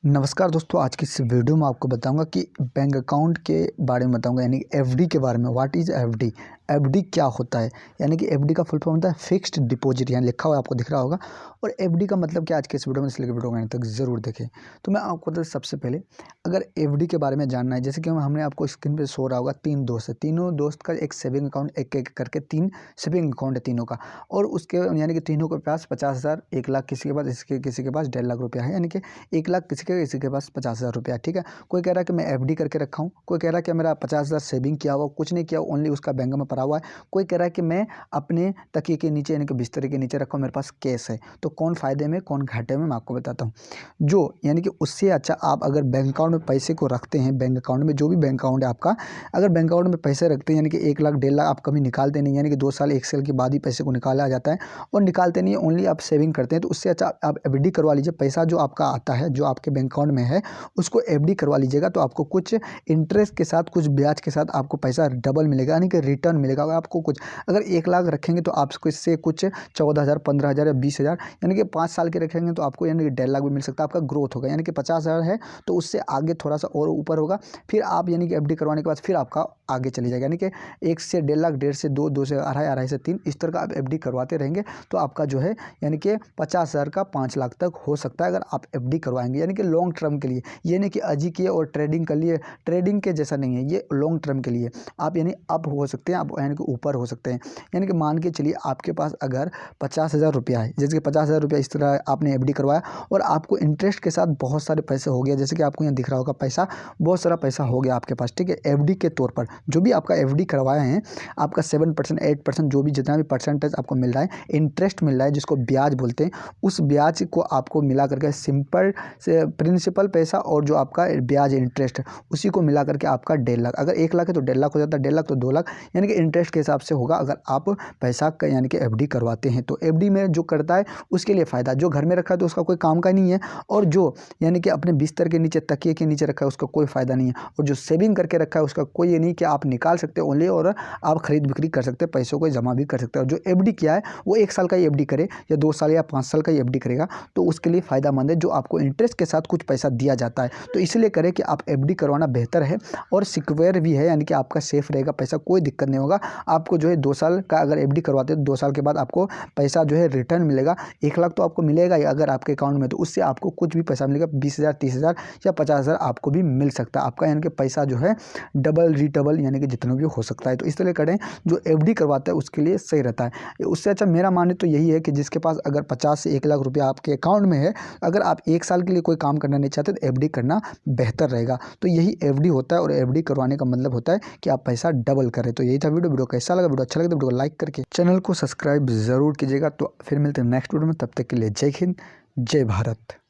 नमस्कार दोस्तों, आज की इस वीडियो में आपको बताऊंगा कि बैंक अकाउंट के बारे में बताऊंगा, यानी कि एफडी के बारे में। What is FD? एफडी क्या होता है? यानी कि एफडी का फुल फॉर्म होता है फिक्स्ड डिपॉजिट, यहाँ लिखा हुआ आपको दिख रहा होगा। और एफडी का मतलब क्या, आज के इस वीडियो में, इसलिए वीडियो को अंत तक जरूर देखें। तो मैं आपको बता, सबसे पहले अगर एफडी के बारे में जानना है, जैसे कि हमने आपको स्क्रीन पर शो रहा होगा, 3 दोस्त है, तीनों दोस्त का एक सेविंग अकाउंट, एक एक करके 3 सेविंग अकाउंट है तीनों का। और उसके यानी कि तीनों के पास 50,000, 1 लाख किसी के पास, इसके किसी के पास 1.5 लाख रुपया है, यानी कि 1 लाख किसी के पास 50,000 रुपया, ठीक है। कोई कह रहा है कि मैं एफडी करके रखा हूँ, कोई कह रहा है कि मेरा 50,000 सेविंग किया हुआ, कुछ नहीं किया, ओनली उसका बैंक में पड़ा हुआ है। कोई कह रहा है कि मैं अपने तकिए के नीचे, यानी कि बिस्तर के नीचे रखा हूँ, मेरे पास कैश है। तो कौन फायदे में कौन घाटे में, मैं आपको बताता हूँ। जो यानी कि उससे अच्छा, आप अगर बैंक अकाउंट में पैसे को रखते हैं, बैंक अकाउंट में जो भी बैंक अकाउंट है आपका, अगर बैंक अकाउंट में पैसे रखते हैं, यानी कि 1 लाख 1.5 लाख आप कभी निकालते नहीं, यानी कि 2 साल 1 साल के बाद ही पैसे को निकाला जाता है, और निकालते नहीं, ओनली आप सेविंग करते हैं। तो उससे अच्छा आप एफडी करवा लीजिए। पैसा जो आपका आता है, जो आपके बैंक अकाउंट में है, उसको एफडी करवा लीजिएगा। तो आपको कुछ इंटरेस्ट के साथ, कुछ ब्याज के साथ आपको पैसा डबल मिलेगा, यानी कि रिटर्न मिलेगा। आपको कुछ, अगर 1 लाख रखेंगे तो आपको इससे कुछ 14,000, 15,000 या 20,000, यानी कि 5 साल के रखेंगे तो आपको यानी कि 1.5 लाख भी मिल सकता है। आपका ग्रोथ होगा, यानी कि 50,000 है तो उससे आगे थोड़ा सा और ऊपर होगा। फिर आप यानी कि एफडी करवाने के बाद फिर आपका आगे चली जाएगा, यानी कि 1 से 1.5 लाख, 1.5 से 2, 2 से 2.5, 2.5 से 3, इस तरह का आप एफडी करवाते रहेंगे तो आपका जो है यानी कि 50,000 का 5 लाख तक हो सकता है, अगर आप एफडी करवाएंगे, यानी कि लॉन्ग टर्म के लिए। ये नहीं कि अजी किए और ट्रेडिंग कर लिए, ट्रेडिंग के जैसा नहीं है, ये लॉन्ग टर्म के लिए। आप यानी अप हो सकते हैं, आप यानी कि ऊपर हो सकते हैं। यानी कि मान के चलिए आपके पास अगर 50,000 रुपया है, जैसे कि 50,000 रुपया इस तरह आपने एफडी करवाया, और आपको इंटरेस्ट के साथ बहुत सारे पैसे हो गया, जैसे कि आपको यहाँ दिख रहा होगा पैसा, बहुत सारा पैसा हो गया आपके पास, ठीक है। एफडी के तौर पर जो भी आपका एफडी करवाया है, आपका 7%, 8%, जो भी जितना भी परसेंटेज आपको मिल रहा है, इंटरेस्ट मिल रहा है, जिसको ब्याज बोलते हैं, उस ब्याज को आपको मिला करके, सिंपल से प्रिंसिपल पैसा और जो आपका ब्याज इंटरेस्ट, उसी को मिला करके आपका 1.5 लाख, अगर 1 लाख है तो 1.5 लाख हो जाता है, 1.5 लाख तो 2 लाख, यानी कि इंटरेस्ट के हिसाब से होगा अगर आप पैसा का यानी कि एफडी करवाते हैं। तो एफडी में जो करता है उसके लिए फ़ायदा, जो घर में रखा है तो उसका कोई काम का नहीं है, और जो यानी कि अपने बिस्तर के नीचे, तकिए के नीचे रखा है, उसका कोई फ़ायदा नहीं है। और जो सेविंग करके रखा है उसका कोई ये नहीं कि आप निकाल सकते हो ओनली, और आप खरीद बिक्री कर सकते हैं, पैसों को जमा भी कर सकते हैं। और जो एफडी किया है वो 1 साल का ही एफडी करे, या 2 साल या 5 साल का ही एफडी करेगा, तो उसके लिए फ़ायदेमंद है, जो आपको इंटरेस्ट के साथ कुछ पैसा दिया जाता है। तो इसलिए करें कि आप एफडी करवाना बेहतर है, और सिक्योर भी है, यानी कि आपका सेफ रहेगा पैसा, कोई दिक्कत नहीं होगा आपको। जो है 2 साल का अगर एफडी करवाते हैं तो 2 साल के बाद आपको पैसा जो है रिटर्न मिलेगा। 1 लाख तो आपको मिलेगा ही अगर आपके अकाउंट में, तो उससे आपको कुछ भी पैसा मिलेगा, 20,000, 30,000 या 50,000 आपको भी मिल सकता है आपका, यानी कि पैसा जो है डबल रिटबल, यानी कि जितना भी हो सकता है। तो इसलिए करें, जो एफडी करवाता है उसके लिए सही रहता है। उससे अच्छा मेरा मानना तो यही है कि जिसके पास अगर 50 से 1 लाख रुपया आपके अकाउंट में है, अगर आप 1 साल के लिए कोई काम करना नहीं चाहते तो एफडी करना बेहतर रहेगा। तो यही एफडी होता है, और एफडी करवाने का मतलब होता है कि आप पैसा डबल करें। तो यही था वीडियो कैसा लगा? वीडियो अच्छा लगा तो वीडियो को लाइक करके चैनल को सब्सक्राइब जरूर कीजिएगा। तो फिर मिलते हैं नेक्स्ट वीडियो में, तब तक के लिए जय हिंद, जय भारत।